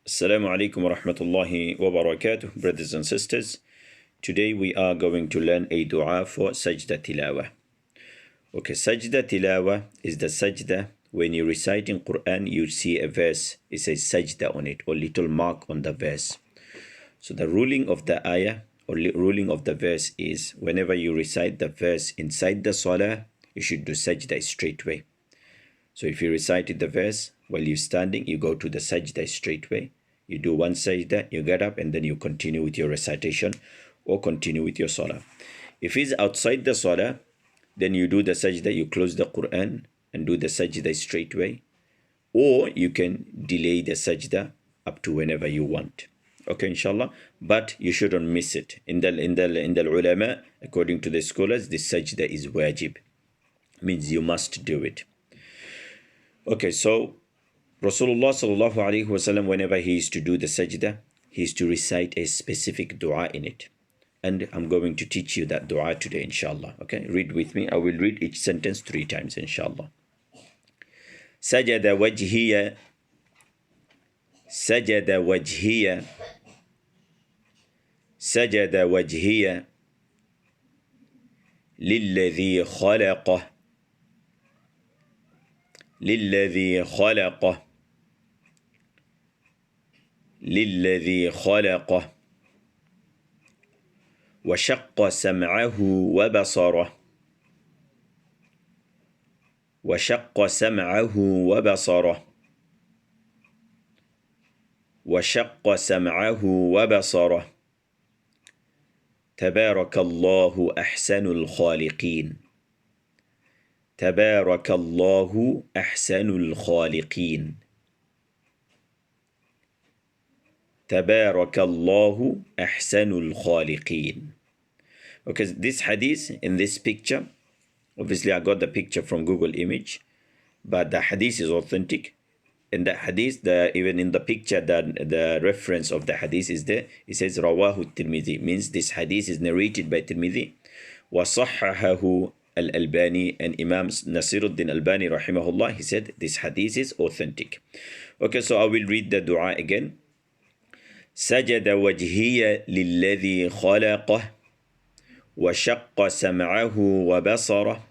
Assalamu alaikum wa rahmatullahi wa barakatuh, brothers and sisters. Today we are going to learn a dua for Sajdah Tilaawah. Okay, Sajdah Tilaawah is the sajdah. When you recite in Quran, you see a verse, it says sajdah on it, or little mark on the verse. So the ruling of the ayah, or ruling of the verse is, whenever you recite the verse inside the salah, you should do sajdah straight away. So if you recited the verse while you're standing, you go to the sajdah straight away. You do one sajdah, you get up, and then you continue with your recitation or continue with your salah. If it's outside the salah, then you do the sajdah, you close the Quran and do the sajdah straight away. Or you can delay the sajdah up to whenever you want. Okay, inshallah. But you shouldn't miss it. In the ulama, according to the scholars, this sajdah is wajib. Means you must do it. Okay, so Rasulullah sallallahu alaihi wasallam, whenever he used to do the sajdah, he used to recite a specific dua in it. And I'm going to teach you that dua today, inshallah. Okay, read with me. I will read each sentence 3 times, inshallah. Sajada wajhiya, sajada wajhiya, sajada wajhiya, lilladhi khalaqah, للذي خلقه للذي خلقه وشق سمعه وبصره وشق سمعه وبصره وشق سمعه وبصره تبارك الله أحسن الخالقين تبارك الله أحسن الخالقين تبارك الله أحسن الخالقين. Okay, this hadith in this picture, obviously I got the picture from Google image, but the hadith is authentic. In the hadith, even in the picture, the reference of the hadith is there. It says Rawahu Tirmidhi, means this hadith is narrated by Tirmidhi. وصححه Al-Albani, and Imam Nasiruddin Albani rahimahullah, he said this hadith is authentic. Okay, so I will read the dua again. سجد وجهي للذي خلقه وشق سمعه وبصره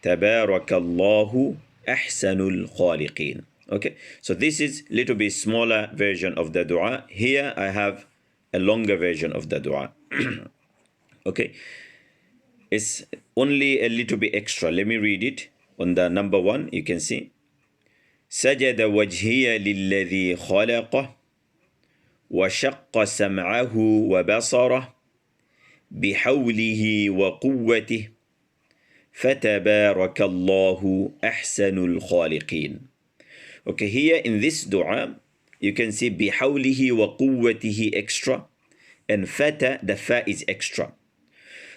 تبارك الله أحسن الخالقين. Okay, so this is a little bit smaller version of the dua. Here I have a longer version of the dua. Okay, it's only a little bit extra. Let me read it. On the number 1, you can see سجد وجهي للذي خلقه وشق سمعه وبصره بحوله وقوته فتبارك الله أحسن الخالقين. Okay, here in this dua, you can see بحوله وقوته extra, and fata, the fa is extra.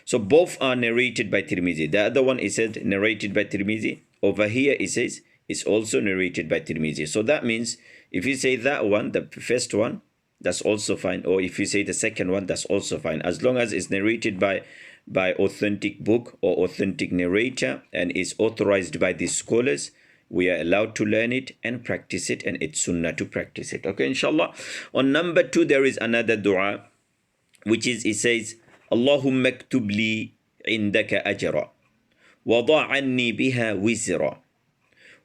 So both are narrated by Tirmidhi. The other one is said narrated by Tirmidhi. Over here it says it's also narrated by Tirmidhi. So that means if you say that one, the first one, that's also fine. Or if you say the second one, that's also fine. As long as it's narrated by authentic book or authentic narrator and is authorized by the scholars, we are allowed to learn it and practice it, and it's sunnah to practice it. Okay, inshallah. On number 2, there is another dua, which is, it says, اللهم اكتب لي عندك أجرا وضع عني بها وزرا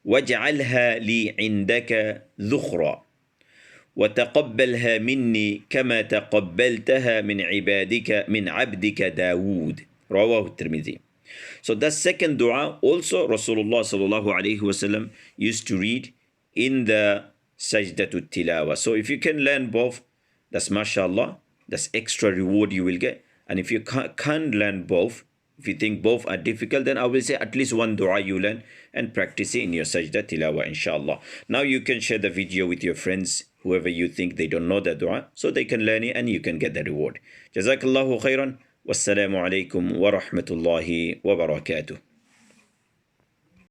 واجعلها لي عندك ذخرا وتقبلها مني كما تقبلتها من عبدك داود. رواه الترمذي. So the second dua also Rasulullah sallallahu alaihi wasallam used to read in the Sajdah Tilaawah. So if you can learn both, that's mashallah, that's extra reward you will get. And if you can't learn both, if you think both are difficult, then I will say at least one dua you learn and practice it in your Sajdah Tilaawah, inshallah. Now you can share the video with your friends, whoever you think they don't know the dua, so they can learn it and you can get the reward. Jazakallahu khairan. Wassalamu alaikum wa rahmatullahi wa barakatuh.